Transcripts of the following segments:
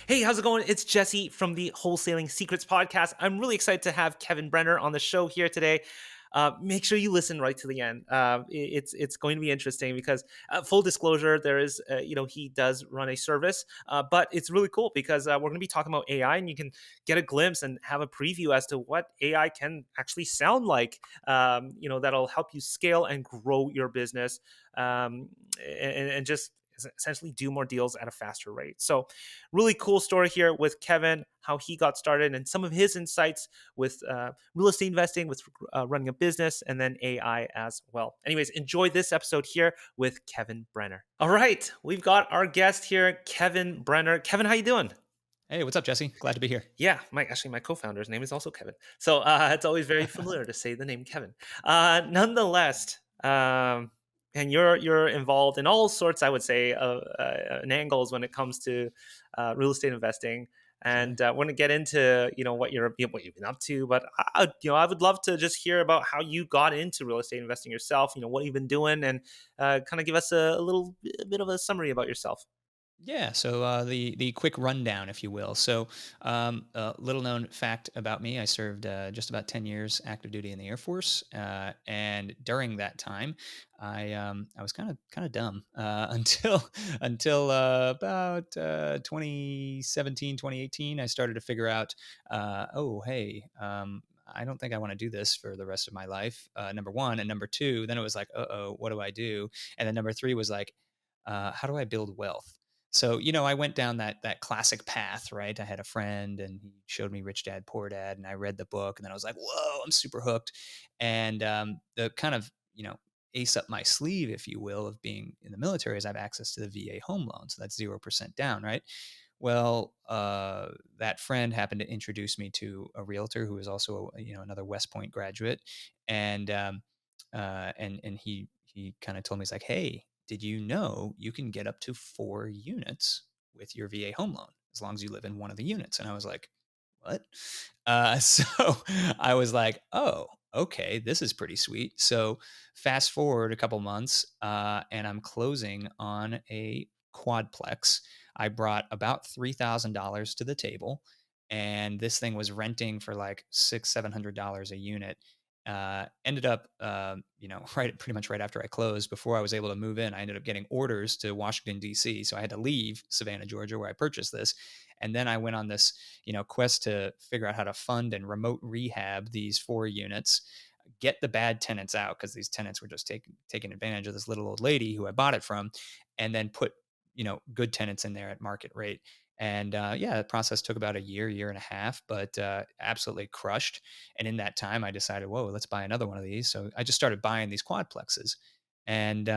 Hey, how's it going? It's Jesse from the Wholesaling Secrets podcast. I'm really excited to have Kevin Brener on the show here today. Make sure you listen right to the end. It's going to be interesting because full disclosure, there is he does run a service, but it's really cool because we're going to be talking about AI, and you can get a glimpse and have a preview as to what AI can actually sound like. That'll help you scale and grow your business, and just essentially do more deals at a faster rate. So really cool story here with Kevin, how he got started and some of his insights with real estate investing, with running a business, and then AI as well. Anyways, enjoy this episode here with Kevin Brener. All right, we've got our guest here, Kevin Brener. Kevin, how you doing? Hey, what's up, Jesse? Glad to be here. Yeah, my co-founder's name is also Kevin, so it's always very familiar to say the name Kevin. Nonetheless, and you're involved in all sorts, I would say, of angles when it comes to real estate investing, and Sure. we're gonna get into what you've been up to, but I would love to just hear about how you got into real estate investing yourself. What you've been doing, and kind of give us a little bit of a summary about yourself. Yeah. So the quick rundown, if you will. So a little known fact about me: I served just about 10 years active duty in the Air Force, and during that time, I was kind of dumb until about 2017, 2018. I started to figure out, oh hey. I don't think I want to do this for the rest of my life. Number one, and number two, then it was like, what do I do? And then number three was like, how do I build wealth? So, I went down that classic path, right? I had a friend and he showed me Rich Dad Poor Dad, and I read the book, and then I was like, whoa, I'm super hooked. And the kind of, ace up my sleeve, if you will, of being in the military is I have access to the VA home loan. So that's 0% down, right? Well, that friend happened to introduce me to a realtor who was also, another West Point graduate, and and he kind of told me, he's like, "Hey, did you know you can get up to 4 units with your VA home loan as long as you live in one of the units?" And I was like, "What?" So I was like, "Oh, okay, this is pretty sweet." So fast forward a couple months, and I'm closing on a quadplex. I brought about $3,000 to the table, and this thing was renting for like $600-700 a unit. Ended up, right, pretty much right after I closed, before I was able to move in, I ended up getting orders to Washington D.C. So I had to leave Savannah, Georgia, where I purchased this, and then I went on this, quest to figure out how to fund and remote rehab these 4 units, get the bad tenants out because these tenants were just taking advantage of this little old lady who I bought it from, and then put good tenants in there at market rate. And yeah, the process took about a year and a half, but absolutely crushed. And in that time, I decided, whoa, let's buy another one of these. So I just started buying these quadplexes, and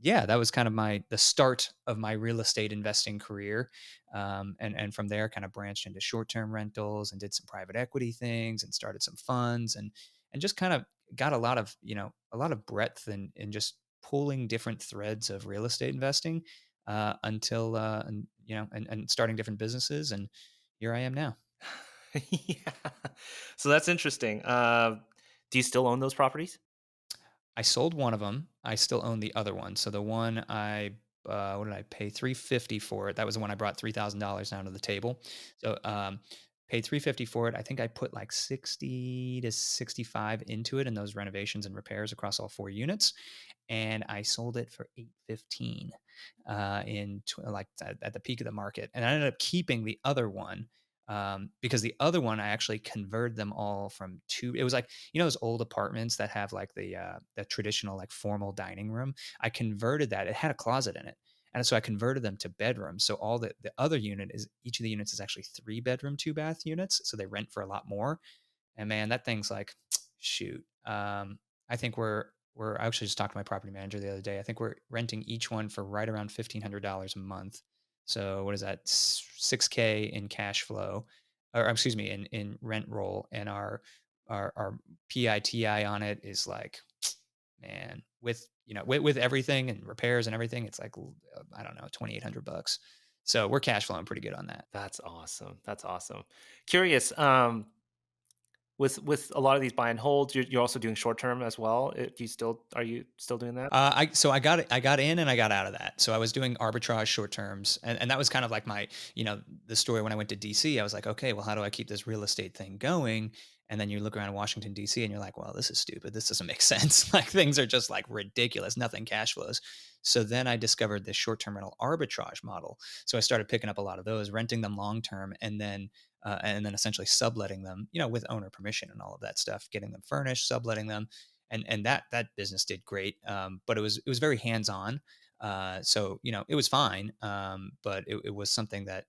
yeah, that was kind of the start of my real estate investing career. And from there, kind of branched into short term rentals and did some private equity things and started some funds, and just kind of got a lot of breadth in just pulling different threads of real estate investing until and starting different businesses, and here I am now. Yeah, so that's interesting. Do you still own those properties? I sold one of them. I still own the other one. So the one what did I pay? 350 for it. That was the one I brought $3,000 down to the table. So paid 350 for it. I think I put like 60 to 65 into it in those renovations and repairs across all 4 units, and I sold it for 815 like at the peak of the market. And I ended up keeping the other one because the other one I actually converted them all from two. It was like, those old apartments that have like the traditional like formal dining room. I converted that. It had a closet in it. And so I converted them to bedrooms. So all the other unit is, each of the units is actually 3 bedroom, 2 bath units. So they rent for a lot more. And man, that thing's like, shoot. I think I actually just talked to my property manager the other day. I think we're renting each one for right around $1,500 a month. So what is that? 6K in cash flow, or excuse me, in rent roll, and our PITI on it is like, man, with everything and repairs and everything, it's like, I don't know, $2,800. So we're cash flowing pretty good on that. That's awesome. That's awesome. Curious, with a lot of these buy and holds, you're also doing short term as well. Do you still Are you still doing that? I got in and I got out of that. So I was doing arbitrage short terms, and that was kind of like my, the story when I went to DC. I was like, okay, well, how do I keep this real estate thing going? And then you look around Washington DC, and you're like, well, this is stupid. This doesn't make sense. Like things are just like ridiculous. Nothing cash flows. So then I discovered this short term rental arbitrage model. So I started picking up a lot of those, renting them long term, and then essentially subletting them, with owner permission and all of that stuff, getting them furnished, subletting them, and that business did great. But it was very hands on. So it was fine, but it was something that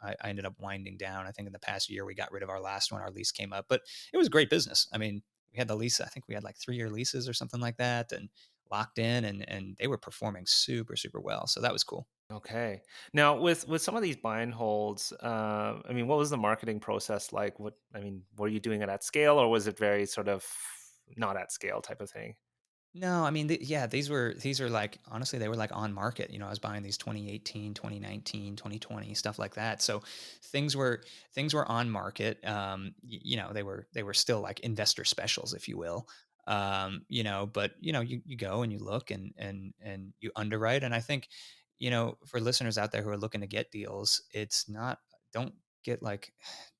I ended up winding down. I think in the past year we got rid of our last one. Our lease came up, but it was a great business. I mean, we had the lease. I think we had like 3-year leases or something like that, and locked in, and they were performing super super well. So that was cool. Okay. Now, with some of these buy and holds, I mean, what was the marketing process like? Were you doing it at scale, or was it very sort of not at scale type of thing? No, I mean, yeah, these are like honestly, they were like on market. I was buying these 2018, 2019, 2020 stuff like that. So things were on market. They were still like investor specials, if you will. But you go and you look and you underwrite. And I think, for listeners out there who are looking to get deals, it's not don't get like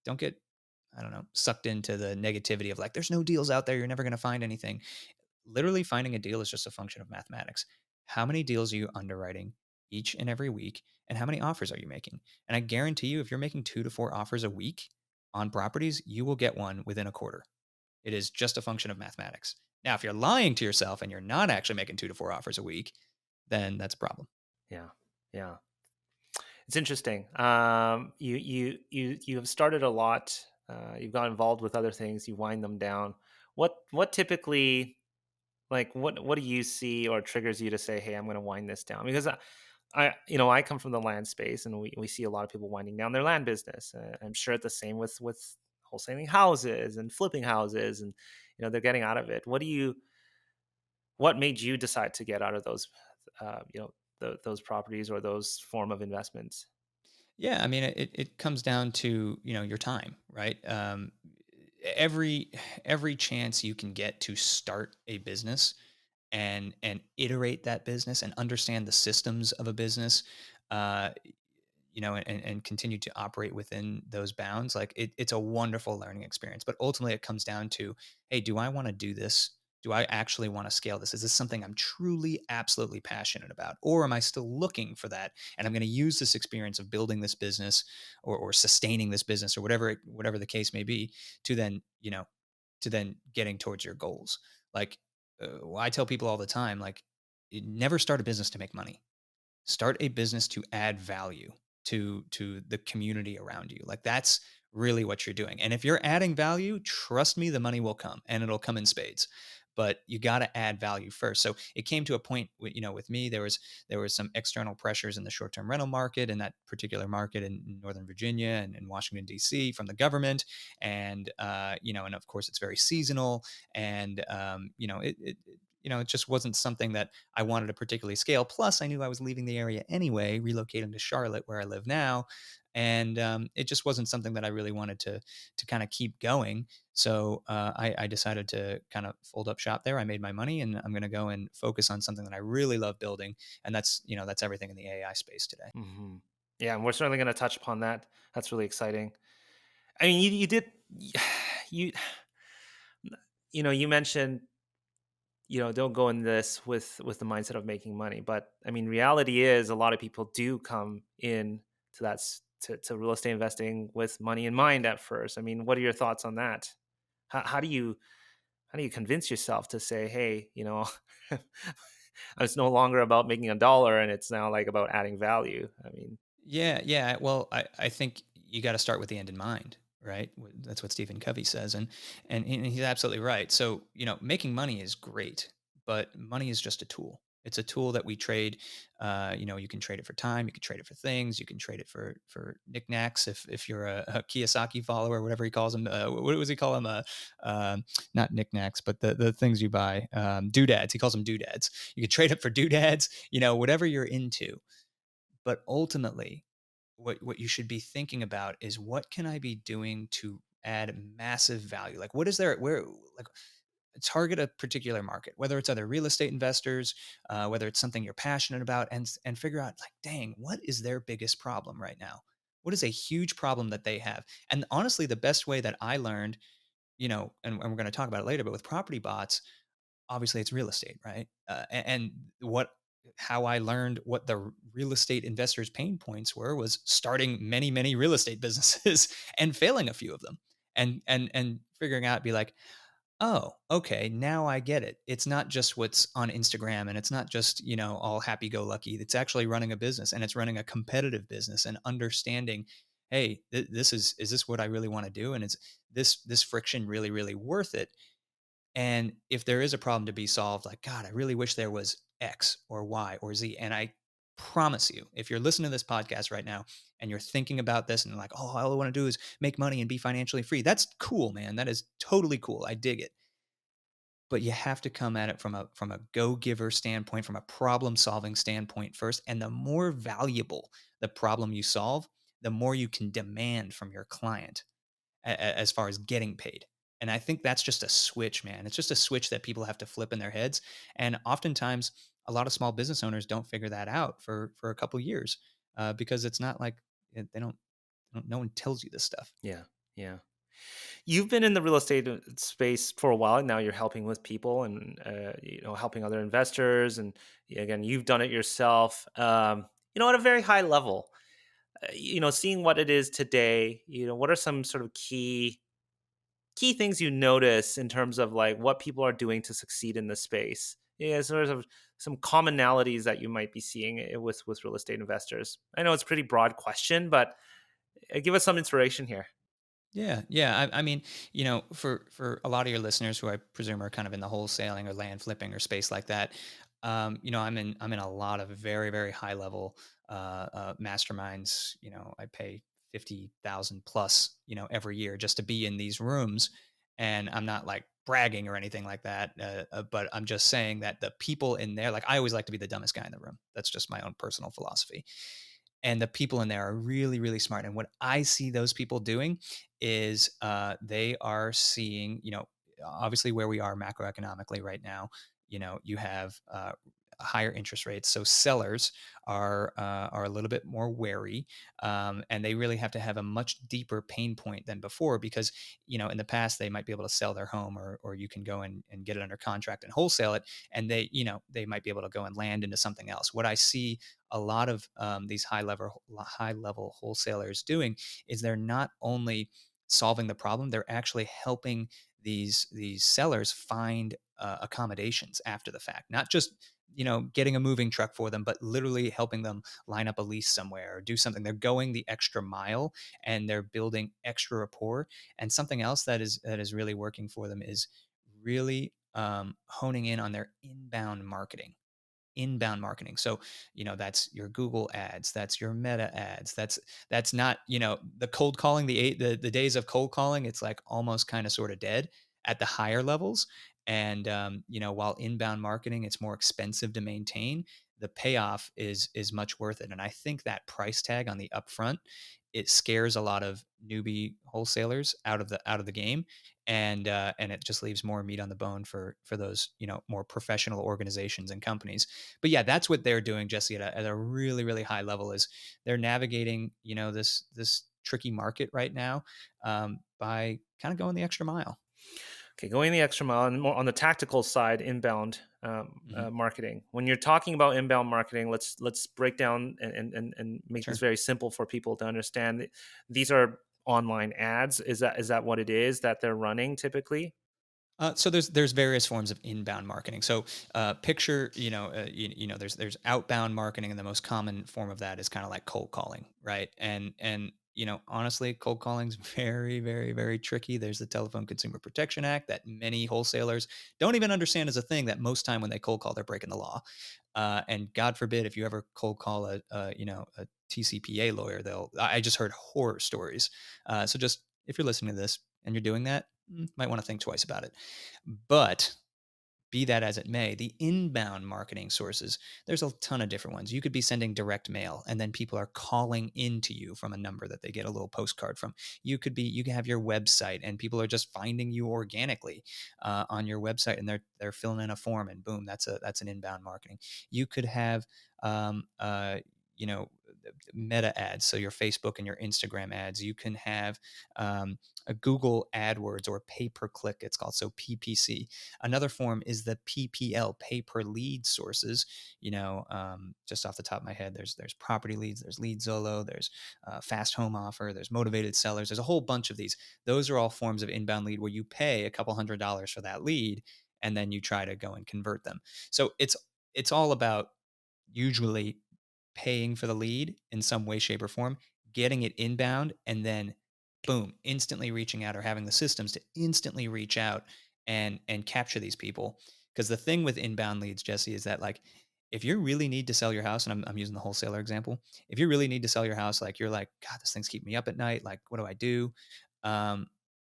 don't get I don't know, sucked into the negativity of like, there's no deals out there. You're never going to find anything. Literally finding a deal is just a function of mathematics. How many deals are you underwriting each and every week? And how many offers are you making? And I guarantee you, if you're making 2 to 4 offers a week on properties, you will get one within a quarter. It is just a function of mathematics. Now, if you're lying to yourself and you're not actually making 2 to 4 offers a week, then that's a problem. Yeah, yeah, it's interesting. You have started a lot. You've got involved with other things. You wind them down. What typically, like, what do you see or triggers you to say, "Hey, I'm going to wind this down"? Because I come from the land space, and we see a lot of people winding down their land business. I'm sure it's the same with wholesaling houses and flipping houses, and they're getting out of it. What made you decide to get out of those, those properties or those form of investments? Yeah, I mean, it comes down to your time, right? Every every chance you can get to start a business and iterate that business and understand the systems of a business, uh, and continue to operate within those bounds, like it's a wonderful learning experience. But ultimately, it comes down to, hey, do I want to do this? Do I actually want to scale this? Is this something I'm truly, absolutely passionate about? Or am I still looking for that? And I'm going to use this experience of building this business or sustaining this business or whatever the case may be to then, to then getting towards your goals. Like I tell people all the time, like, never start a business to make money. Start a business to add value to the community around you. Like that's really what you're doing. And if you're adding value, trust me, the money will come and it'll come in spades. But you got to add value first. So it came to a point, with me, there was some external pressures in the short-term rental market, in that particular market in Northern Virginia and in Washington D.C. from the government, and and of course it's very seasonal, and it just wasn't something that I wanted to particularly scale. Plus, I knew I was leaving the area anyway, relocating to Charlotte, where I live now, and it just wasn't something that I really wanted to kind of keep going. So I decided to kind of fold up shop there. I made my money, and I'm going to go and focus on something that I really love building, and that's everything in the AI space today. Hmm. Yeah, and we're certainly going to touch upon that. That's really exciting. I mean, you did you you mentioned, don't go in this with the mindset of making money, but I mean, reality is a lot of people do come in to to real estate investing with money in mind at first. I mean, what are your thoughts on that? How do you convince yourself to say, hey, it's no longer about making a dollar, and it's now like about adding value? I mean, Yeah, yeah. Well, I think you got to start with the end in mind, right? That's what Stephen Covey says, and he's absolutely right. So making money is great, but money is just a tool. It's a tool that we trade. You can trade it for time. You can trade it for things. You can trade it for knickknacks. If you're a Kiyosaki follower, whatever he calls them, what does he call them? Not knickknacks, but the things you buy, doodads. He calls them doodads. You can trade it for doodads. Whatever you're into, but ultimately, what you should be thinking about is, what can I be doing to add massive value? Like, what is there, where, like, target a particular market, whether it's other real estate investors, whether it's something you're passionate about, and figure out, like, dang, what is their biggest problem right now? What is a huge problem that they have? And honestly, the best way that I learned, and we're going to talk about it later, but with property bots, obviously it's real estate, right? And what how I learned what the real estate investors' pain points were was starting many, many real estate businesses and failing a few of them, and figuring out, be like, oh, okay, now I get it. It's not just what's on Instagram, and it's not just, all happy go lucky. It's actually running a business, and it's running a competitive business, and understanding, hey, this is this what I really want to do? And is this friction really, really worth it? And if there is a problem to be solved, like, God, I really wish there was X or Y or Z. And I promise you, if you're listening to this podcast right now and you're thinking about this and like, oh, all I want to do is make money and be financially free, that's cool, man. That is totally cool. I dig it. But you have to come at it from a go-giver standpoint, from a problem-solving standpoint first. And the more valuable the problem you solve, the more you can demand from your client as far as getting paid. And I think that's just a switch, man. It's just a switch that people have to flip in their heads. And oftentimes, a lot of small business owners don't figure that out for a couple years, because it's not like, no one tells you this stuff. Yeah. Yeah. You've been in the real estate space for a while now. You're helping with people and helping other investors, and again, you've done it yourself. At a very high level. Seeing what it is today. What are some sort of key things you notice in terms of like what people are doing to succeed in the space? Yeah, sort of some commonalities that you might be seeing with real estate investors. I know it's a pretty broad question, but give us some inspiration here. Yeah, yeah. I mean, for a lot of your listeners, who I presume are kind of in the wholesaling or land flipping or space like that, I'm in a lot of very, very high level masterminds. I pay 50,000 plus, every year just to be in these rooms, and I'm not like bragging or anything like that, but I'm just saying that the people in there, like, I always like to be the dumbest guy in the room. That's just my own personal philosophy, and the people in there are really, really smart. And what I see those people doing is, they are seeing, obviously where we are macroeconomically right now. You have higher interest rates, so sellers are a little bit more wary, and they really have to have a much deeper pain point than before, because in the past they might be able to sell their home, or you can go and get it under contract and wholesale it, and they might be able to go and land into something else. What I see a lot of these high level wholesalers doing is, they're not only solving the problem, they're actually helping these sellers find accommodations after the fact, not just getting a moving truck for them, but literally helping them line up a lease somewhere or do something. They're going the extra mile, and they're building extra rapport. And something else that is really working for them is really honing in on their inbound marketing. So, that's your Google ads, that's your Meta ads. That's not, the cold calling, the days of cold calling. It's like almost kind of sort of dead at the higher levels. And while inbound marketing, it's more expensive to maintain, the payoff is much worth it. And I think that price tag on the upfront, it scares a lot of newbie wholesalers out of the game, and it just leaves more meat on the bone for those more professional organizations and companies. But yeah, that's what they're doing, Jesse, at a really, really high level. Is they're navigating this tricky market right now, by kind of going the extra mile. Okay, going the extra mile and more on the tactical side, inbound Hmm. marketing. When you're talking about inbound marketing, let's break down and make this Sure. very simple for people to understand. These are online ads. Is that what it is that they're running typically? So there's various forms of inbound marketing. So picture, there's outbound marketing, and the most common form of that is kind of like cold calling, right? And honestly, cold calling is very, very, very tricky. There's the Telephone Consumer Protection Act that many wholesalers don't even understand as a thing. That most time when they cold call, they're breaking the law. And God forbid if you ever cold call a TCPA lawyer, I just heard horror stories. So just, if you're listening to this and you're doing that, might want to think twice about it. But Be that as it may, the inbound marketing sources, there's a ton of different ones. You could be sending direct mail and then people are calling into you from a number that they get a little postcard from. You can have your website and people are just finding you organically on your website, and they're filling in a form, and boom, that's an inbound marketing. You could have you know meta ads, so your Facebook and your Instagram ads. You can have a Google AdWords or pay per click, it's called, so PPC. Another form is the PPL, pay per lead sources. Just off the top of my head, there's property leads, there's Lead Zolo, there's Fast Home Offer, there's Motivated Sellers. There's a whole bunch of these. Those are all forms of inbound lead where you pay a couple $100s for that lead, and then you try to go and convert them. So it's all about usually paying for the lead in some way, shape, or form, getting it inbound, and then boom, instantly reaching out, or having the systems to instantly reach out and capture these people. Because the thing with inbound leads, Jesse, is that, like, if you really need to sell your house, and I'm using the wholesaler example, if you really need to sell your house, like you're like, God, this thing's keeping me up at night. Like, what do I do?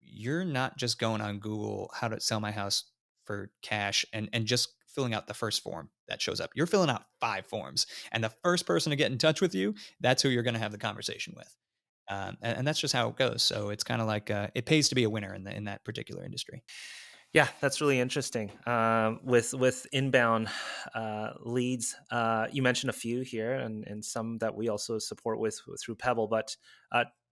You're not just going on Google, how to sell my house for cash, and just filling out the first form that shows up. You're filling out 5 forms, and the first person to get in touch with you, that's who you're going to have the conversation with. And that's just how it goes. So it's kind of like it pays to be a winner in that particular industry. Yeah, that's really interesting. With inbound leads, you mentioned a few here, and some that we also support with through Pebble. But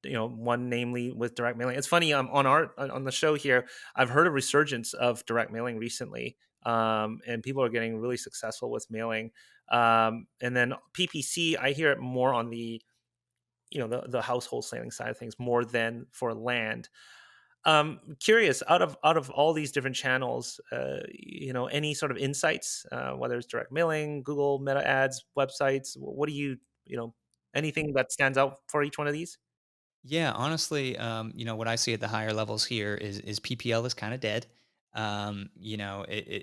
one namely with direct mailing. It's funny, on the show here, I've heard a resurgence of direct mailing recently, and people are getting really successful with mailing. And then PPC, I hear it more on the household wholesaling side of things more than for land. Curious, out of all these different channels, any sort of insights, whether it's direct mailing, Google Meta ads, websites, what do anything that stands out for each one of these? Yeah, honestly, what I see at the higher levels here is PPL is kind of dead.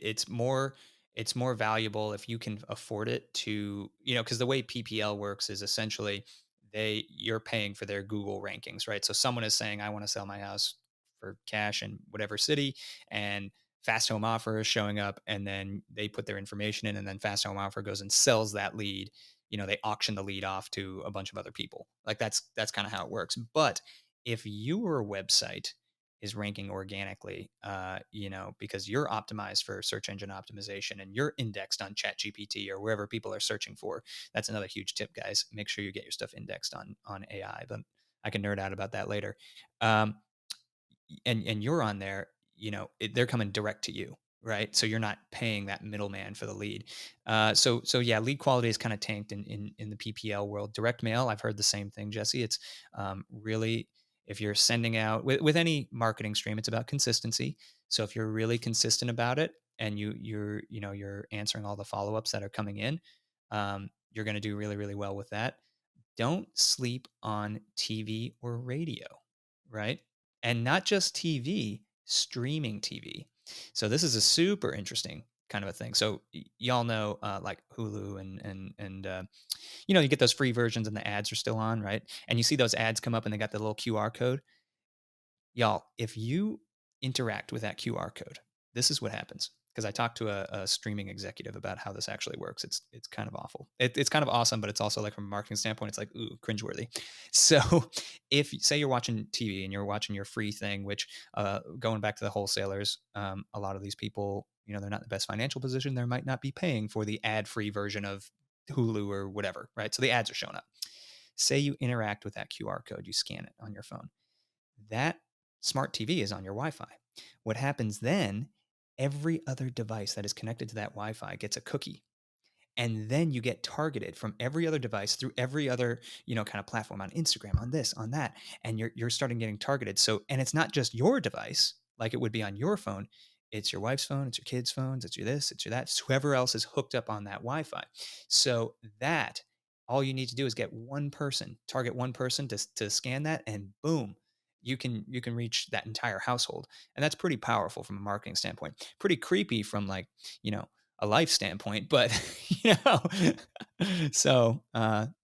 It's more valuable if you can afford it to, because the way PPL works is essentially you're paying for their Google rankings, right? So someone is saying, I want to sell my house for cash in whatever city, and Fast Home Offer is showing up, and then they put their information in, and then Fast Home Offer goes and sells that lead. They auction the lead off to a bunch of other people. Like, that's kind of how it works. But if your website is ranking organically, because you're optimized for search engine optimization and you're indexed on ChatGPT or wherever people are searching for, that's another huge tip, guys. Make sure you get your stuff indexed on AI. But I can nerd out about that later. Um, and you're on there, they're coming direct to you, right? So you're not paying that middleman for the lead. So yeah, lead quality is kind of tanked in the PPL world. Direct mail, I've heard the same thing, Jesse. It's really, if you're sending out with any marketing stream, it's about consistency. So if you're really consistent about it, and you're answering all the follow ups that are coming in, you're going to do really, really well with that. Don't sleep on TV or radio, right? And not just TV, streaming TV. So this is a super interesting kind of a thing. So y'all know, like Hulu and you get those free versions and the ads are still on, right? And you see those ads come up and they got the little QR code. Y'all, if you interact with that QR code, this is what happens. Because I talked to a streaming executive about how this actually works. It's kind of awful. It's kind of awesome, but it's also, like, from a marketing standpoint, it's like, ooh, cringeworthy. So if, say, you're watching TV and you're watching your free thing, which, going back to the wholesalers, a lot of these people, they're not in the best financial position. They might not be paying for the ad-free version of Hulu or whatever, right? So the ads are showing up. Say you interact with that QR code, you scan it on your phone. That smart TV is on your Wi Fi. What happens then, every other device that is connected to that Wi Fi gets a cookie. And then you get targeted from every other device through every other, kind of platform, on Instagram, on this, on that. And you're starting getting targeted. So, and it's not just your device like it would be on your phone. It's your wife's phone, it's your kids' phones, it's your this, it's your that, it's whoever else is hooked up on that Wi Fi. So that, all you need to do is get one person, target one person to scan that, and boom, you can reach that entire household. And that's pretty powerful from a marketing standpoint. Pretty creepy from, like, you know, a life standpoint, but you know, so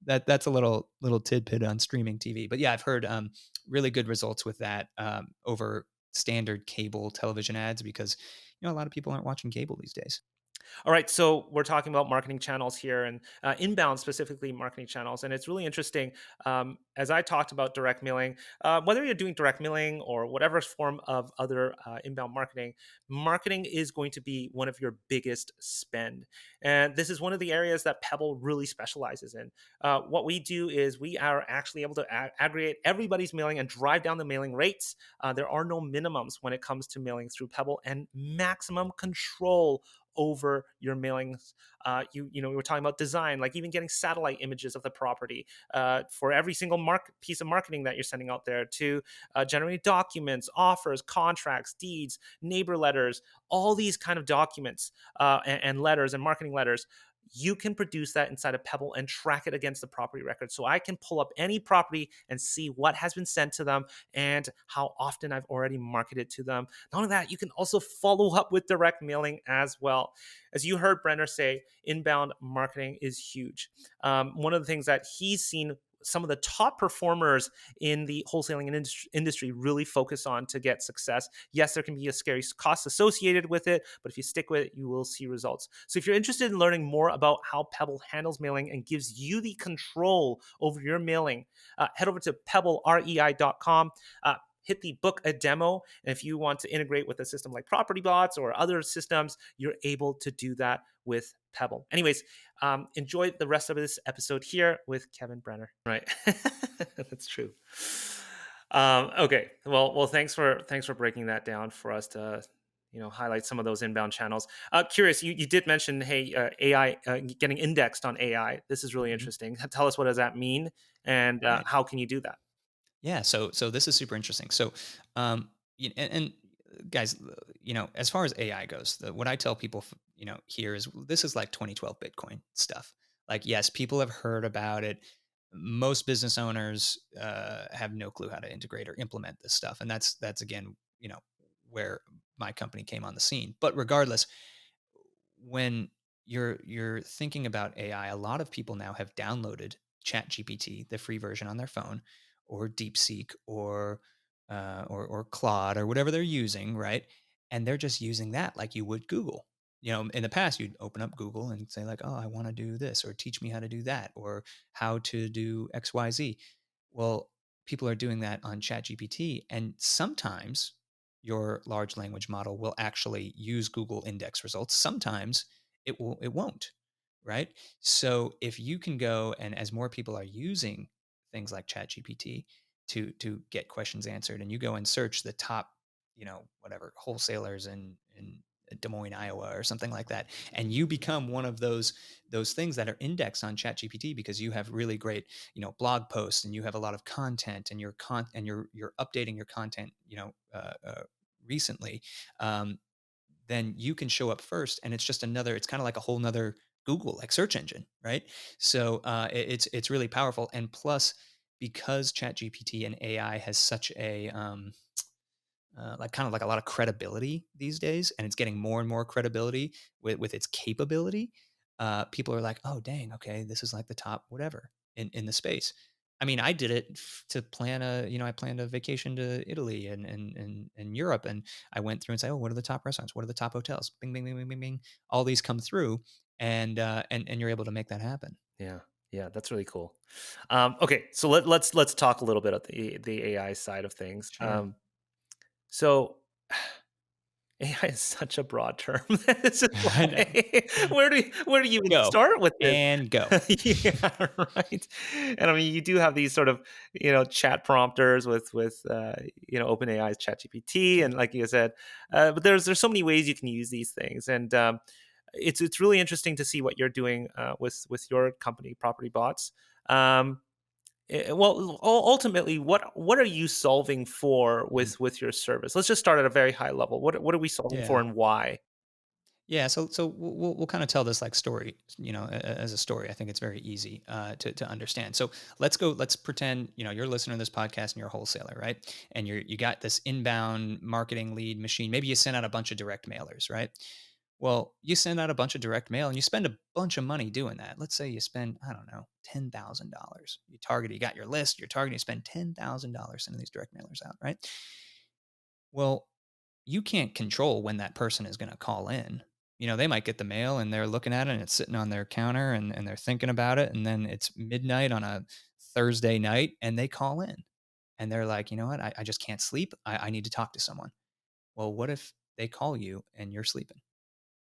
that's a little tidbit on streaming TV. But yeah, I've heard really good results with that over standard cable television ads, because a lot of people aren't watching cable these days. All right, so we're talking about marketing channels here and inbound specifically marketing channels, and it's really interesting. As I talked about direct mailing, whether you're doing direct mailing or whatever form of other inbound marketing, marketing is going to be one of your biggest spend, and this is one of the areas that Pebble really specializes in. What we do is we are actually able to aggregate everybody's mailing and drive down the mailing rates. There are no minimums when it comes to mailing through Pebble, and maximum control over your mailings. We were talking about design, like even getting satellite images of the property for every single piece of marketing that you're sending out there, to generate documents, offers, contracts, deeds, neighbor letters, all these kind of documents and letters and marketing letters. You can produce that inside of Pebble and track it against the property record. So I can pull up any property and see what has been sent to them and how often I've already marketed to them. Not only that, you can also follow up with direct mailing as well. As you heard Brener say, inbound marketing is huge. One of the things that he's seen some of the top performers in the wholesaling industry really focus on to get success. Yes, there can be a scary cost associated with it, but if you stick with it, you will see results. So if you're interested in learning more about how Pebble handles mailing and gives you the control over your mailing, head over to pebblerei.com. Hit the book a demo. And if you want to integrate with a system like PropertyBots or other systems, you're able to do that with Pebble. Anyways, enjoy the rest of this episode here with Kevin Brener. Right. That's true. Okay. Well, thanks for breaking that down for us to highlight some of those inbound channels. Curious, you did mention, hey, AI, getting indexed on AI. This is really Mhm. interesting. Tell us, what does that mean, and Right. how can you do that? Yeah, so this is super interesting. So, and guys, as far as AI goes, what I tell people, here is this is like 2012 Bitcoin stuff. Like, yes, people have heard about it. Most business owners have no clue how to integrate or implement this stuff, and that's again, where my company came on the scene. But regardless, when you're thinking about AI, a lot of people now have downloaded ChatGPT, the free version, on their phone, or DeepSeek, or Claude, or whatever they're using, right? And they're just using that like you would Google. In the past, you'd open up Google and say like, "Oh, I want to do this," or "Teach me how to do that," or "How to do X, Y, Z." Well, people are doing that on ChatGPT, and sometimes your large language model will actually use Google index results. Sometimes it won't, right? So if you can go, and as more people are using things like ChatGPT to get questions answered, and you go and search the top, whatever wholesalers in Des Moines, Iowa, or something like that, and you become one of those things that are indexed on ChatGPT because you have really great, blog posts, and you have a lot of content, and you're updating your content, recently, um, then you can show up first, and it's kind of like a whole nother Google, like, search engine, right? So it's really powerful, and plus, because ChatGPT and AI has such a like, kind of like a lot of credibility these days, and it's getting more and more credibility with its capability. People are like, "Oh, dang, okay, this is like the top whatever in the space." I mean, I did it to plan I planned a vacation to Italy and Europe, and I went through and say, "Oh, what are the top restaurants? What are the top hotels?" Bing, bing, bing, bing, bing, bing. All these come through, and you're able to make that happen. Yeah, yeah, that's really cool. Okay, so let's talk a little bit about the AI side of things. Sure. So AI is such a broad term. It's just I know. like, where do you even Go start with this? and go. Yeah, right. And I mean, you do have these sort of chat prompters with OpenAI's ChatGPT, and Sure. like you said, but there's so many ways you can use these things, and it's really interesting to see what you're doing with your company, Property Bots. Um, well, ultimately, what are you solving for Mhm. with your service? Let's just start at a very high level. What are we solving for, Yeah. and why? Yeah, so we'll kind of tell this like story, as a story. I think it's very easy to understand. So let's pretend, you're listening to this podcast and you're a wholesaler, right? And you got this inbound marketing lead machine. Maybe you send out a bunch of direct mailers, right? Well, you send out a bunch of direct mail and you spend a bunch of money doing that. Let's say you spend, I don't know, $10,000. You got your list, you're targeting, you spend $10,000 sending these direct mailers out, right? Well, you can't control when that person is going to call in. They might get the mail and they're looking at it and it's sitting on their counter and they're thinking about it. And then it's midnight on a Thursday night and they call in and they're like, you know what? I just can't sleep. I need to talk to someone. Well, what if they call you and you're sleeping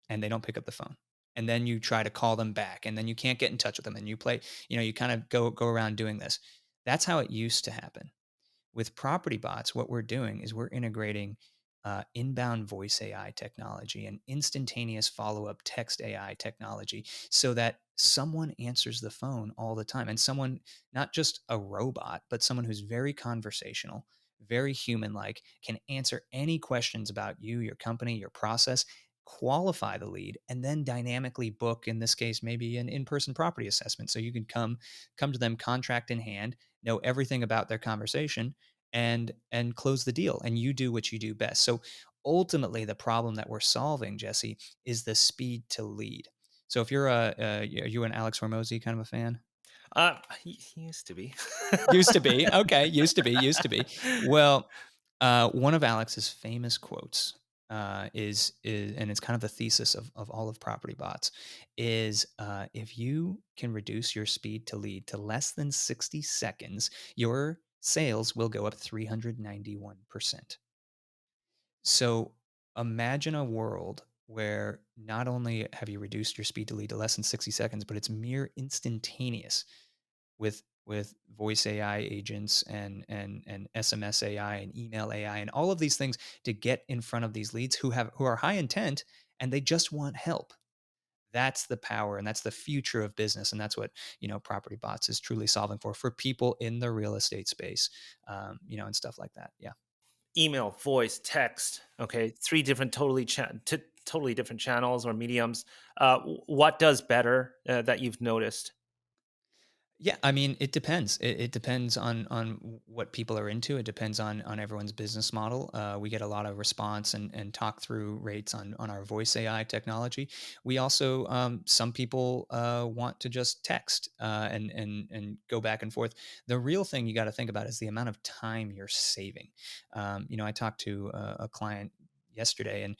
and they don't pick up the phone? And then you try to call them back and then you can't get in touch with them and you play, you kind of go around doing this. That's how it used to happen. With property bots, what we're doing is we're integrating inbound voice AI technology and instantaneous follow up text AI technology so that someone answers the phone all the time. And someone, not just a robot, but someone who's very conversational, very human like, can answer any questions about you, your company, your process, qualify the lead, and then dynamically book, in this case, maybe an in person property assessment. So you can come to them contract in hand, know everything about their conversation and close the deal, and you do what you do best. So ultimately the problem that we're solving, Jesse, is the speed to lead. So if you're are you an Alex Hormozy kind of a fan? He used to be. Used to be. Okay, used to be. Well, one of Alex's famous quotes is, and it's kind of the thesis of all of Property Bots, is if you can reduce your speed to lead to less than 60 seconds, your sales will go up 391%. So imagine a world where not only have you reduced your speed to lead to less than 60 seconds, but it's mere instantaneous with voice AI agents and SMS AI and email AI and all of these things to get in front of these leads who are high intent and they just want help. That's the power and that's the future of business, and that's what Property Bots is truly solving for people in the real estate space, and stuff like that. Yeah. Email, voice, text. Okay, three different totally different channels or mediums. What does better that you've noticed? Yeah, I mean, it depends. It depends on what people are into. It depends on everyone's business model. We get a lot of response and talk through rates on our voice AI technology. We also some people want to just text and go back and forth. The real thing you got to think about is the amount of time you're saving. I talked to a client yesterday, and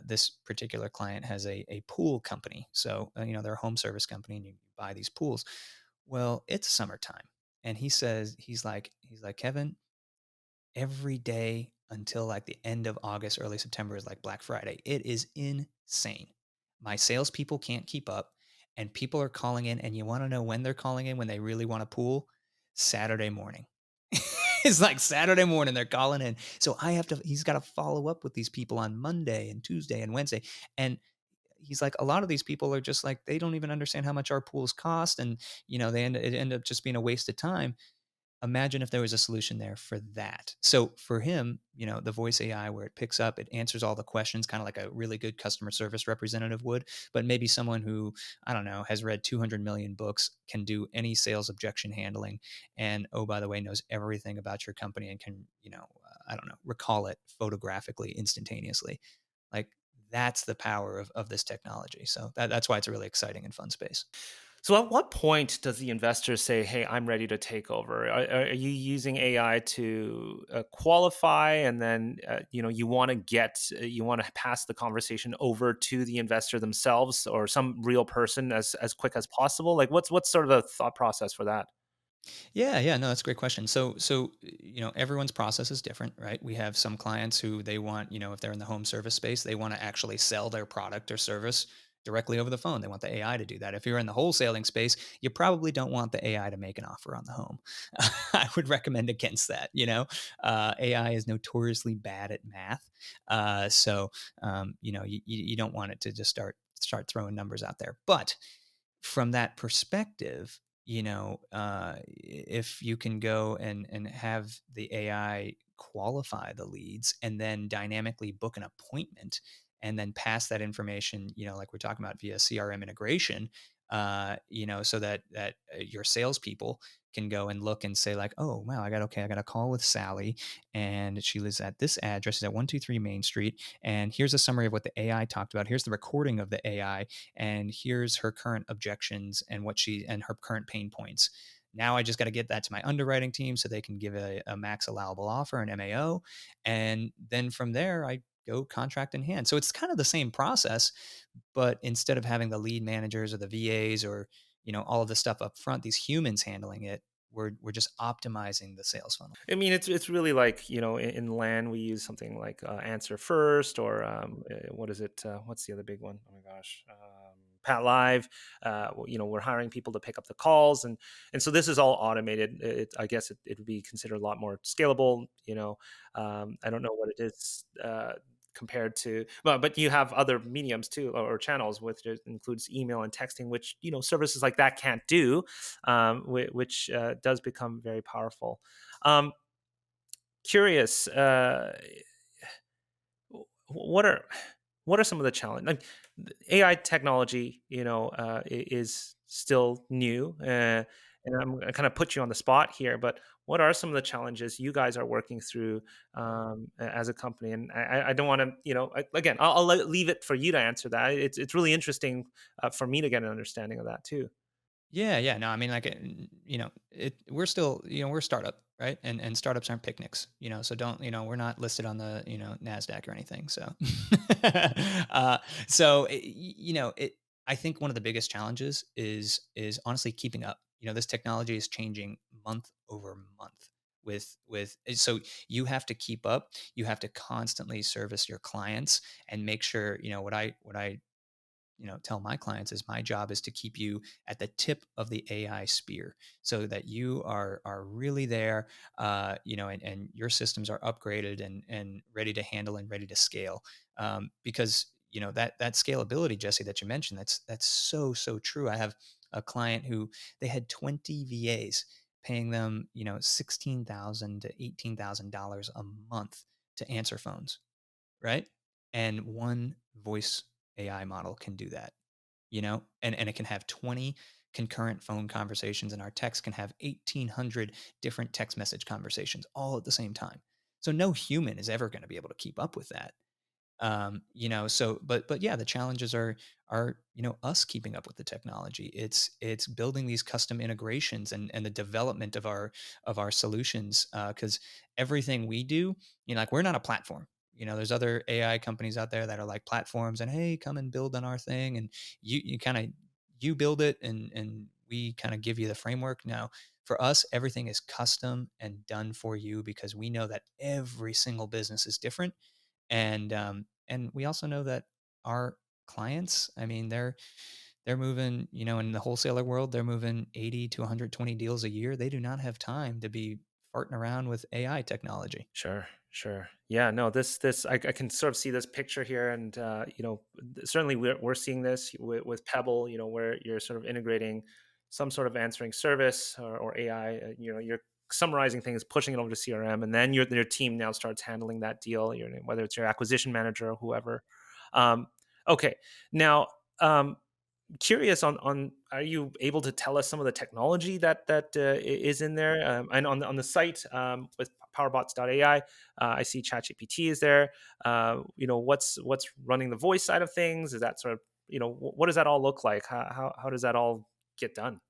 this particular client has a pool company. So they're a home service company, and you buy these pools. Well, it's summertime. And he's like, Kevin, every day until like the end of August, early September is like Black Friday. It is insane. My salespeople can't keep up, and people are calling in. And you want to know when they're calling in when they really want a pool? Saturday morning. It's like Saturday morning they're calling in. So he's got to follow up with these people on Monday and Tuesday and Wednesday. And he's like, a lot of these people are just like, they don't even understand how much our pools cost. And, it end up just being a waste of time. Imagine if there was a solution there for that. So for him, the voice AI where it picks up, it answers all the questions, kind of like a really good customer service representative would, but maybe someone who, I don't know, has read 200 million books, can do any sales objection handling. And oh, by the way, knows everything about your company and can, I don't know, recall it photographically instantaneously. Like that's the power of this technology. So that's why it's a really exciting and fun space. So, at what point does the investor say, "Hey, I'm ready to take over"? Are you using AI to qualify, and then you want to pass the conversation over to the investor themselves or some real person as quick as possible? Like, what's sort of the thought process for that? Yeah, no, that's a great question. So everyone's process is different, right? We have some clients who they want, if they're in the home service space, they want to actually sell their product or service directly over the phone. They want the AI to do that. If you're in the wholesaling space, you probably don't want the AI to make an offer on the home. I would recommend against that. AI is notoriously bad at math, so you don't want it to just start throwing numbers out there, but from that perspective, if you can go and have the AI qualify the leads and then dynamically book an appointment and then pass that information, like we're talking about via CRM integration, so that your salespeople can go and look and say like, oh wow, I got a call with Sally, and she lives at this address, is at 123 Main Street, and here's a summary of what the AI talked about. Here's the recording of the AI, and here's her current objections and her current pain points. Now I just got to get that to my underwriting team so they can give a max allowable offer, an MAO. And then from there, I go contract in hand. So it's kind of the same process, but instead of having the lead managers or the VAs or, all of the stuff up front, these humans handling it, we're just optimizing the sales funnel. I mean, it's really like, in land we use something like Answer First, or what is it? What's the other big one? Oh my gosh, Pat Live. We're hiring people to pick up the calls, and so this is all automated. I guess it would be considered a lot more scalable. I don't know what it is. Compared to, but you have other mediums too, or channels, which includes email and texting, which services like that can't do, which does become very powerful. um, Curious, what are some of the challenges? Like, AI technology, is still new, and I'm gonna kind of put you on the spot here. But what are some of the challenges you guys are working through, as a company? And I don't want to, again, I'll leave it for you to answer that. It's really interesting, for me to get an understanding of that too. Yeah, yeah. No, I mean, like, we're still, we're a startup, right? And startups aren't picnics, so don't, we're not listed on the, NASDAQ or anything. So, uh, I think one of the biggest challenges is honestly keeping up. This technology is changing month over month so you have to keep up. You have to constantly service your clients and make sure, what I tell my clients is my job is to keep you at the tip of the AI spear so that you are really there, and your systems are upgraded and ready to handle and ready to scale. Because that scalability, Jesse, that you mentioned, that's so true. I have a client who they had 20 VAs paying them, $16,000 to $18,000 a month to answer phones, right? And one voice AI model can do that, and it can have 20 concurrent phone conversations, and our text can have 1,800 different text message conversations all at the same time. So no human is ever going to be able to keep up with that. But yeah, the challenges are us keeping up with the technology. It's building these custom integrations and the development of our solutions, because everything we do, like, we're not a platform. There's other AI companies out there that are like platforms, and hey, come and build on our thing, and you kind of you build it, and we kind of give you the framework. Now, for us, everything is custom and done for you because we know that every single business is different. And we also know that our clients, I mean, they're moving, in the wholesaler world, they're moving 80 to 120 deals a year. They do not have time to be farting around with AI technology. Sure, sure. Yeah, no, this I can sort of see this picture here, and certainly we're seeing this with Pebble, where you're sort of integrating some sort of answering service, or AI. You're summarizing things, pushing it over to CRM, and then your team now starts handling that deal. Whether it's your acquisition manager or whoever. Um, okay, now. Curious on are you able to tell us some of the technology that is in there, and on the site, with powerbots.ai, I see ChatGPT is there. What's running the voice side of things? Is that sort of, what does that all look like? How does that all get done?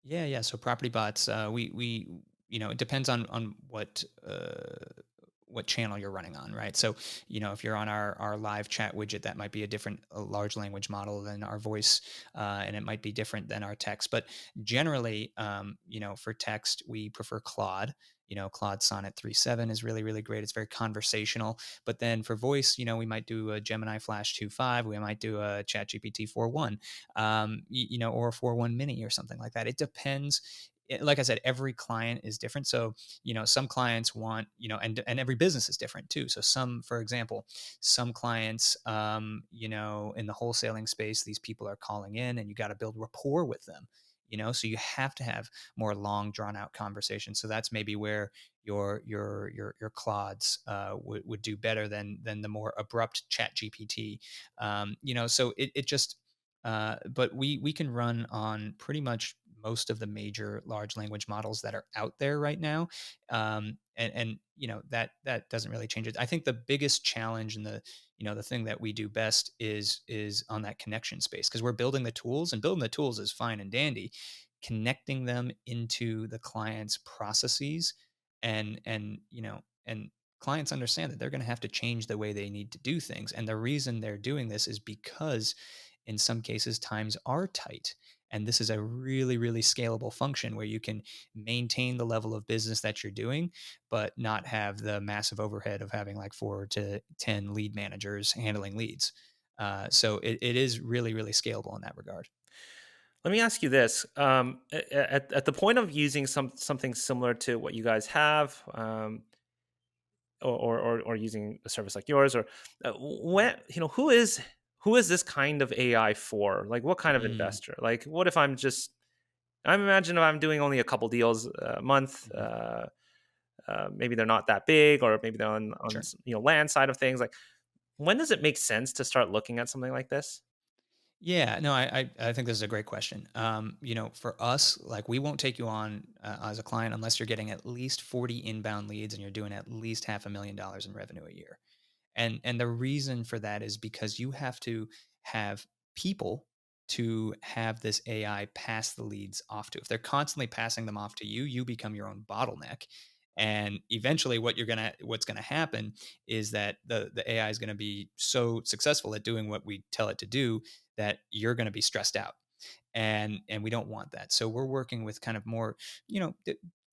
Yeah, yeah. So PropertyBots, we it depends on what channel you're running on, right? So, if you're on our live chat widget, that might be a different large language model than our voice, and it might be different than our text. But generally, for text, we prefer Claude. Claude Sonnet 3.7 is really, really great. It's very conversational. But then for voice, we might do a Gemini Flash 2.5. We might do a ChatGPT 4.1, or a 4.1 mini or something like that. It depends. Like I said, every client is different. So, some clients want, and every business is different too. So for example, some clients, in the wholesaling space, these people are calling in and you got to build rapport with them. So you have to have more long drawn out conversations. So that's maybe where your Claudes would do better than the more abrupt Chat GPT. So it just but we can run on pretty much most of the major large language models that are out there right now. And that doesn't really change it. I think the biggest challenge and the thing that we do best is on that connection space, because we're building the tools, and building the tools is fine and dandy. connecting them into the client's processes, and clients understand that they're going to have to change the way they need to do things. And the reason they're doing this is because in some cases times are tight. And this is a really, really scalable function where you can maintain the level of business that you're doing, but not have the massive overhead of having like 4 to 10 lead managers handling leads. So it is really, really scalable in that regard. Let me ask you this: at the point of using something similar to what you guys have, or using a service like yours, or when who is this kind of AI for? Like, what kind of Mm, investor? Like, what if I'm imagine if I'm doing only a couple deals a month. mhm, Maybe they're not that big, or maybe they're on sure. land side of things. Like, when does it make sense to start looking at something like this? Yeah, no, I think this is a great question. For us, like we won't take you on as a client unless you're getting at least 40 inbound leads and you're doing at least $500,000 in revenue a year. And the reason for that is because you have to have people to have this AI pass the leads off to. If they're constantly passing them off to you, you become your own bottleneck. And eventually what's gonna happen is that the AI is gonna be so successful at doing what we tell it to do that you're gonna be stressed out, and we don't want that. So we're working with kind of more,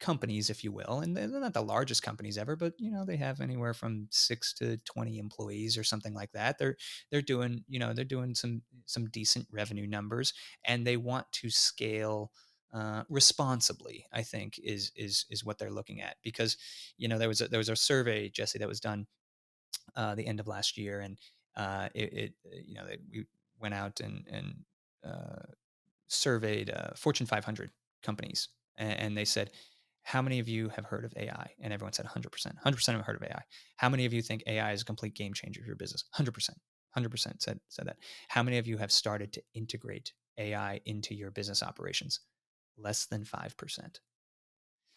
companies, if you will, and they're not the largest companies ever, but they have anywhere from 6 to 20 employees or something like that. They're doing some decent revenue numbers, and they want to scale responsibly. I think is what they're looking at, because there was a survey, Jesse, that was done the end of last year, and we went out and uh, surveyed Fortune 500 companies, and they said, "How many of you have heard of AI?" And everyone said 100%. 100% have heard of AI. How many of you think AI is a complete game changer for your business? 100%. 100% said that. How many of you have started to integrate AI into your business operations? Less than 5%.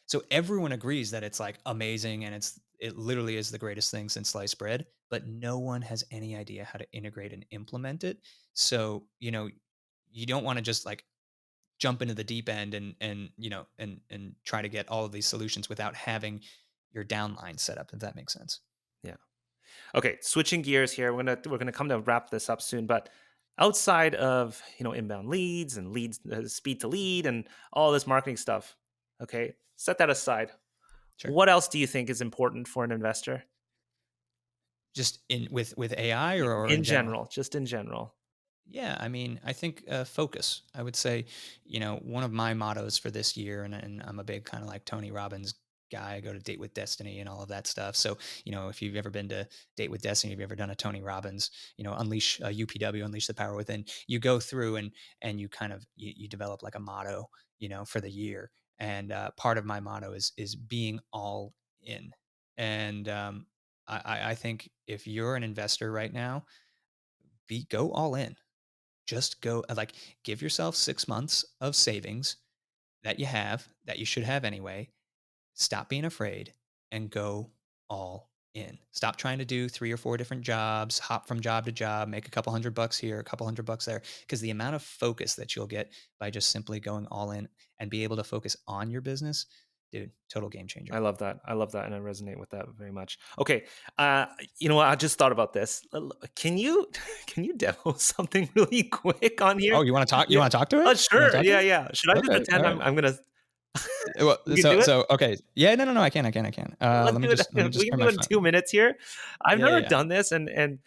So everyone agrees that it's like amazing and it literally is the greatest thing since sliced bread, but no one has any idea how to integrate and implement it. So, you don't want to just like jump into the deep end and try to get all of these solutions without having your downline set up, if that makes sense. Yeah. Okay, switching gears here. We're gonna come to wrap this up soon, but outside of inbound leads and leads, speed to lead, and all this marketing stuff, okay, set that aside. Sure. What else do you think is important for an investor Just in with AI, or in in general? general? Just in general. Yeah, I mean, I think focus. I would say, one of my mottos for this year, and I'm a big kind of like Tony Robbins guy. I go to Date with Destiny and all of that stuff. So, if you've ever been to Date with Destiny, if you've ever done a Tony Robbins, Unleash UPW, Unleash the Power Within, you go through and you kind of you develop like a motto, for the year. And part of my motto is being all in. And I think if you're an investor right now, go all in. Just go, like, give yourself 6 months of savings that you should have anyway. Stop being afraid and go all in. Stop trying to do 3 or 4 different jobs, hop from job to job, make a couple $100 here, a couple $100 there, because the amount of focus that you'll get by just simply going all in and be able to focus on your business, dude, total game I changer. love that. I love that, and I resonate with that very much. Okay, you know what? I just thought about this. Can you can you demo something really quick on here? Oh, you wanna talk Yeah. to it? You wanna Sure. talk to Yeah, it? yeah. Should I just Okay, pretend alright. I'm gonna? Well, We can so do it. so okay. Yeah, no, I can. Let's Let me do it. just let me just We can grab do my it in phone. 2 minutes here. I've Yeah, yeah, never yeah. done this, and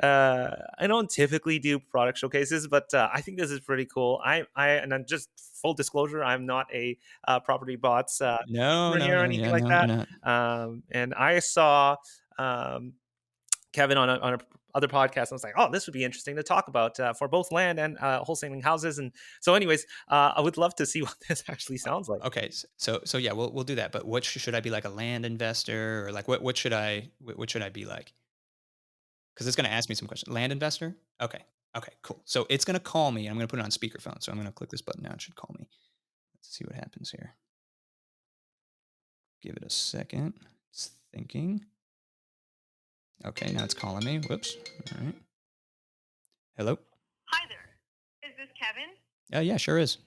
I don't typically do product showcases, but I think this is pretty cool. And I'm just full disclosure, I'm not a property bots No, customer no, here or no, anything yeah, like no, you're that. not. And I saw um, Kevin on a other podcast. And I was like, oh, this would be interesting to talk about for both land and wholesaling houses. And so, anyways, I would love to see what this actually sounds like. Okay, so yeah, we'll do that. But what should I be, like a land investor, or like what should I be like? Because it's gonna ask me some questions. Land investor? Okay. Okay, cool. So it's gonna call me. I'm gonna put it on speakerphone. So I'm gonna click this button now. It should call me. Let's see what happens here. Give it a second. It's thinking. Okay, now it's calling me. Whoops. All right. Hello. Hi there. Is this Kevin? Yeah, sure is.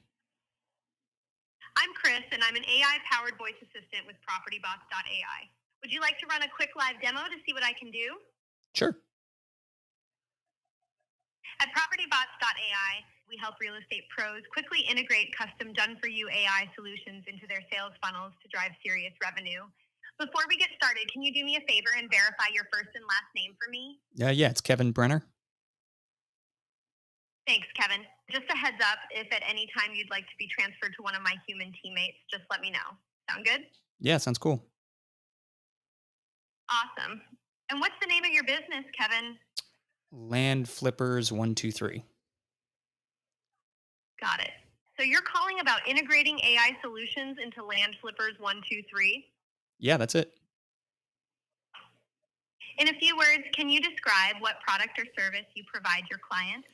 Chris, and I'm an AI-powered voice assistant with PropertyBots.ai. Would you like to run a quick live demo to see what I can do? Sure. At PropertyBots.ai, we help real estate pros quickly integrate custom done-for-you AI solutions into their sales funnels to drive serious revenue. Before we get started, can you do me a favor and verify your first and last name for me? Yeah, it's Kevin Brener. Thanks, Kevin. Just a heads up, if at any time you'd like to be transferred to one of my human teammates, just let me know. Sound good? Yeah, sounds cool. Awesome. And what's the name of your business, Kevin? Land Flippers 123. Got it. So you're calling about integrating AI solutions into Land Flippers 123? Yeah, that's it. In a few words, can you describe what product or service you provide your clients?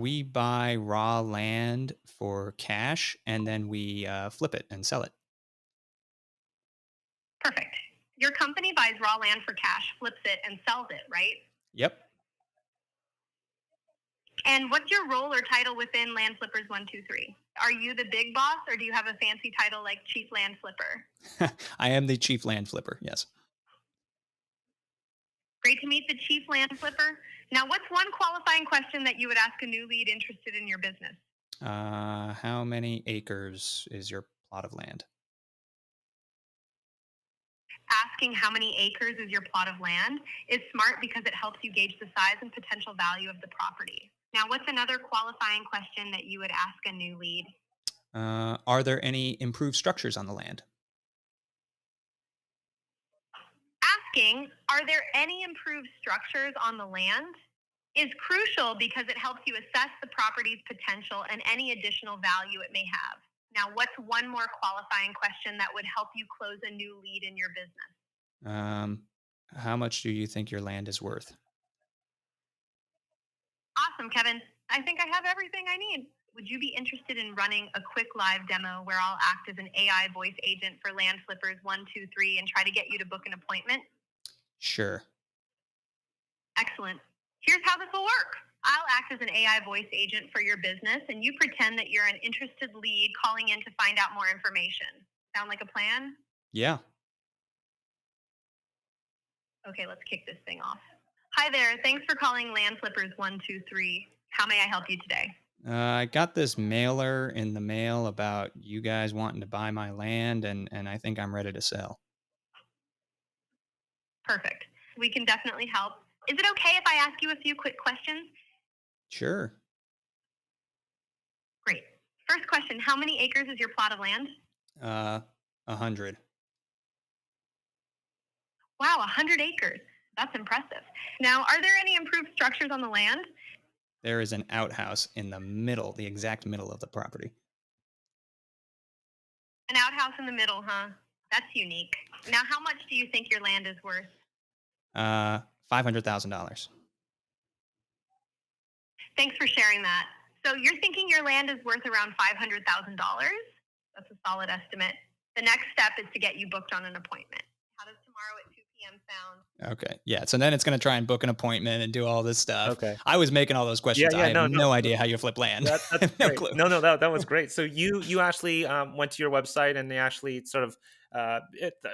We buy raw land for cash and then we flip it and sell it. Perfect. Your company buys raw land for cash, flips it, and sells it, right? Yep. And what's your role or title within Land Flippers 123? Are you the big boss or do you have a fancy title like Chief Land Flipper? I am the chief land flipper. Yes. Great to meet the Chief Land Flipper. Now, what's one qualifying question that you would ask a new lead interested in your business? How many acres is your plot of land? Asking how many acres is your plot of land is smart because it helps you gauge the size and potential value of the property. Now, what's another qualifying question that you would ask a new lead? Are there any improved structures on the land? Asking, are there any improved structures on the land, is crucial because it helps you assess the property's potential and any additional value it may have. Now, what's one more qualifying question that would help you close a new lead in your business? How much do you think your land is worth? Awesome, Kevin. I think I have everything I need. Would you be interested in running a quick live demo where I'll act as an AI voice agent for Land Flippers 123 and try to get you to book an appointment? Sure. Excellent. Here's how this will work. I'll act as an AI voice agent for your business, and you pretend that you're an interested lead calling in to find out more information. Sound like a plan? Yeah. Okay, let's kick this thing off. Hi there. Thanks for calling Land Flippers 123. How may I help you today? I got this mailer in the mail about you guys wanting to buy my land, and I think I'm ready to sell. Perfect. We can definitely help. Is it okay if I ask you a few quick questions? Sure. Great. First question, how many acres is your plot of land? 100. Wow, 100 acres. That's impressive. Now, are there any improved structures on the land? There is an outhouse in the middle, the exact middle of the property. An outhouse in the middle, huh? That's unique. Now, how much do you think your land is worth? $500,000. Thanks for sharing that. So you're thinking your land is worth around $500,000? That's a solid estimate. The next step is to get you booked on an appointment. How does tomorrow at 2 p.m. sound? Okay. Yeah. So then it's going to try and book an appointment and do all this stuff. Okay. I was making all those Yeah, questions. I yeah, have no, no, no idea how you flip land. that's No great. clue. No, no, that was great. So you actually went to your website and they actually sort of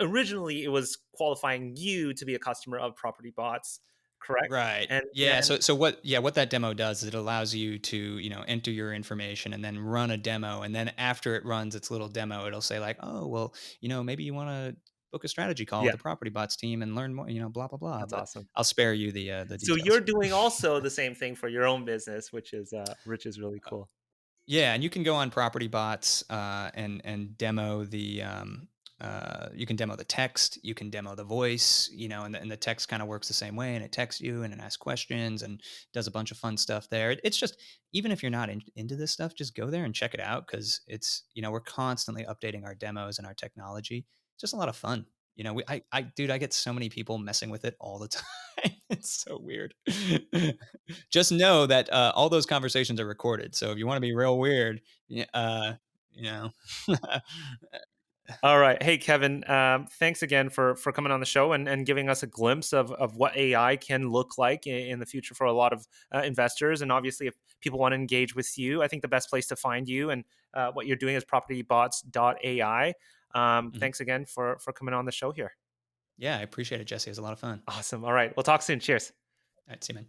originally it was qualifying you to be a customer of Property Bots, correct? Right. And Yeah. So what that demo does is it allows you to, enter your information and then run a demo. And then after it runs its little demo, it'll say like, oh, well, maybe you want to book a strategy call with yeah, the Property Bots team and learn more, blah, blah, blah. that's But awesome. I'll spare you the So details. you're doing also the same thing for your own business, which is really cool. Yeah, and you can go on PropertyBots and demo you can demo the text, you can demo the voice, and the text kind of works the same way, and it texts you and it asks questions and does a bunch of fun stuff there. It's just even if you're not into this stuff, just go there and check it out because it's we're constantly updating our demos and our technology. It's just a lot of fun. Dude, I get so many people messing with it all the time. It's so weird. Just know that all those conversations are recorded. So if you want to be real weird, you know, All right. Hey, Kevin, thanks again for coming on the show and giving us a glimpse of what AI can look like in the future for a lot of investors. And obviously, if people want to engage with you, I think the best place to find you and what you're doing is propertybots.ai. Mhm. Thanks again for coming on the show here. Yeah, I appreciate it, Jesse. It was a lot of fun. Awesome. All right. We'll talk soon. Cheers. All right, see you, man.